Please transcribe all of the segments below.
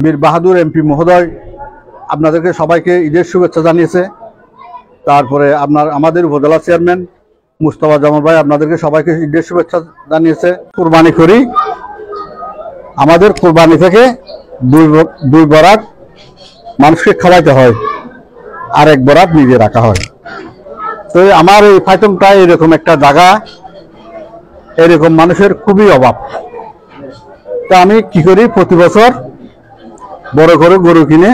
বীর বাহাদুর এমপি মহোদয় আপনাদেরকে সবাইকে ঈদের শুভেচ্ছা জানিয়েছে। তারপরে আমাদের উপজেলা চেয়ারম্যান মুস্তফা জামাল ভাই আপনাদেরকে সবাইকে ঈদের শুভেচ্ছা জানিয়েছে। কুরবানি করি, আমাদের কুরবানি থেকে দুই বরাত মানুষকে খাওয়াইতে হয়, আর এক বরাত নিজে রাখা হয়। তো আমার এই ফাইতংটা এরকম একটা জায়গা, এরকম মানুষের খুবই অভাব। তা আমি কি করি, প্রতি বছর বড় করে গরু কিনে,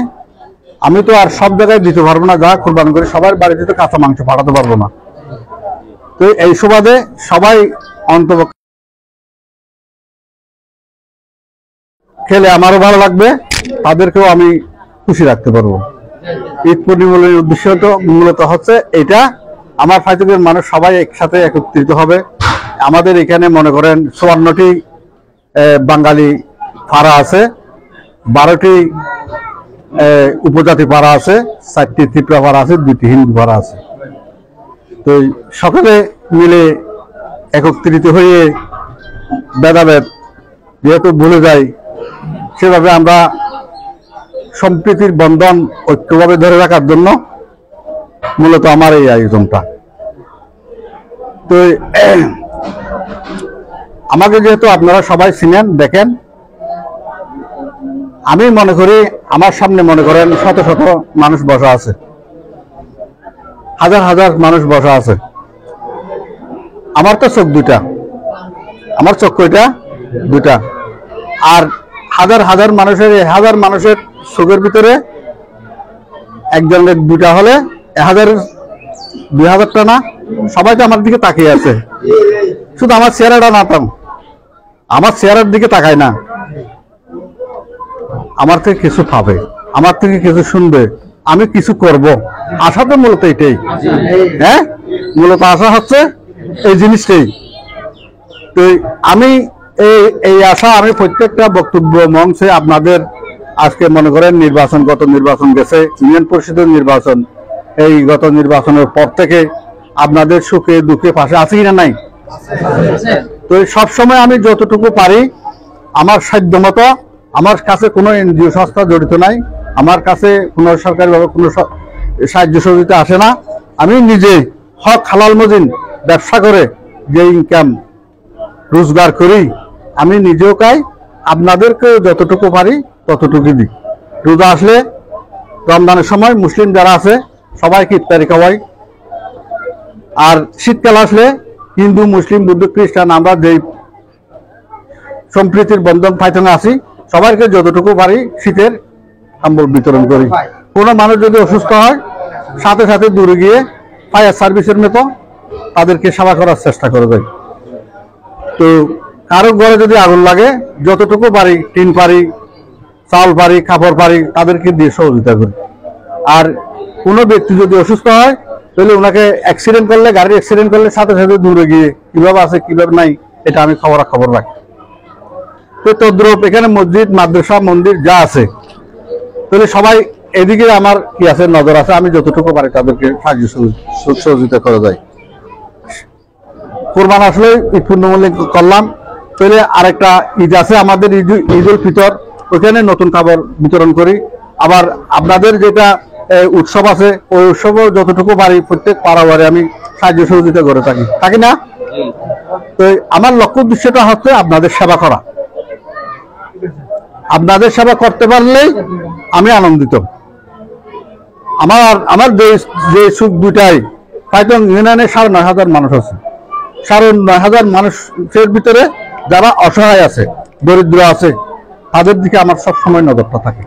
আমি তো আর সব জায়গায় দিতে পারবো না, যা কুরবানি করে সবার বাড়িতে তো কাঁচা মাংস পাঠাতে পারবো না। তো এই সুবাদে সবাই অন্তত খেলে আমারও ভালো লাগবে, তাদেরকেও আমি খুশি রাখতে পারবো। ঈদ পূর্ণিমার উদ্দেশ্য তো মূলত হচ্ছে এটা, আমার ফাইতুকের মানুষ সবাই একসাথে একত্রিত হবে। আমাদের এখানে মনে করেন 54টি বাঙালি পাড়া আছে, 12টি উপজাতি পাড়া আছে, 4টি ত্রিপুরা পাড়া আছে, 2টি হিন্দু পাড়া আছে। তো সকলে মিলে একত্রিত হয়ে ভেদাভেদ যেহেতু ভুলে যাই, সেভাবে আমরা সম্প্রীতির বন্ধন ঐক্যভাবে ধরে রাখার জন্য মূলত আমার এই আয়োজনটা। তো আমাকে যেহেতু আপনারা সবাই চিনেন, দেখেন, আমি মনে করি আমার সামনে মনে করেন শত শত মানুষ বসা আছে, হাজার হাজার মানুষ বসা আছে। আমার তো চোখ দুটা, আমার চোখ কয়টা? দুটা। আর হাজার হাজার মানুষের চোখের ভিতরে একজনের দুটা হলে 1000-2000টা না, সবাই তো আমার দিকে তাকিয়ে আছে। শুধু আমার চেহারাটা না, আমার চেহারার দিকে তাকায় না, আমার থেকে কিছু পাবে, আমার থেকে কিছু শুনবে, আমি কিছু করব। আশা তো মূলত এটাই, হ্যাঁ, মূলত আশা হচ্ছে এই জিনিসটাই। তো আমি এই আশা আমি প্রত্যেকটা বক্তব্য মঞ্চে আপনাদের আজকে মনে করেন গত নির্বাচন গেছে, ইউনিয়ন পরিষদের নির্বাচন, এই গত নির্বাচনের পর থেকে আপনাদের সুখে দুঃখে পাশে আছি কিনা নাই? তো সবসময় আমি যতটুকু পারি আমার সাধ্য মতো, আমার কাছে কোনো এনজিও সংস্থা জড়িত নাই, আমার কাছে কোনো সরকারিভাবে কোনো সাহায্য সহযোগিতা আসে না। আমি নিজে হক হালাল মজিন ব্যবসা করে যে ইনকাম রোজগার করি, আমি নিজেও খাই, আপনাদেরকে যতটুকু পারি ততটুকু দিই। রোজা আসলে রমজানের সময় মুসলিম যারা আছে সবাইকে ইফতারি খাওয়াই, আর শীতকাল আসলে হিন্দু মুসলিম বৌদ্ধ খ্রিস্টান আমরা যেই সম্প্রীতির বন্ধন ফাইতঙ্গে আছি, সবাইকে যতটুকু পারি শীতের কম্বল বিতরণ করি। কোনো মানুষ যদি অসুস্থ হয় সাথে সাথে দূরে গিয়ে ফায়ার সার্ভিসের মতো তাদেরকে সেবা করার চেষ্টা করে যাই। তো কারো ঘরে যদি আগুন লাগে যতটুকু পারি, টিন পারি, চাল পারি, কাপড় পারি, তাদেরকে দিয়ে সহযোগিতা করি। আর কোনো ব্যক্তি যদি অসুস্থ হয় তাহলে ওনাকে অ্যাক্সিডেন্ট করলে, গাড়ির অ্যাক্সিডেন্ট করলে সাথে সাথে দূরে গিয়ে কিভাবে আছে কিভাবে নাই এটা আমি খবর রাখি। তো তদ্রুপ এখানে মসজিদ, মাদ্রাসা, মন্দির যা আছে, তাহলে সবাই এদিকে আমার কি আছে, নজর আছে, আমি যতটুকু পারি তাদেরকে সাহায্য সহযোগিতা করা যায়। কোরবান আসলে ঈদ পূর্ণমূল্য করলাম, তাহলে আরেকটা ঈদ আছে আমাদের, ঈদ উল ফিতর, ওইখানে নতুন কাপড় বিতরণ করি। আবার আপনাদের যেটা উৎসব আছে ওই উৎসবও যতটুকু পারি প্রত্যেক পাড়াবারে আমি সাহায্য সহযোগিতা করে থাকি না। তো আমার লক্ষ্য উদ্দেশ্যটা হচ্ছে আপনাদের সেবা করা, আপনাদের সেবা করতে পারলেই আমি আনন্দিত। আমার যে সুখ দুটাই, হয়তো ইউনিয়নে 9,500 মানুষ আছে, 9,500 মানুষের ভিতরে যারা অসহায় আছে, দরিদ্র আছে, তাদের দিকে আমার সবসময় নজরটা থাকে।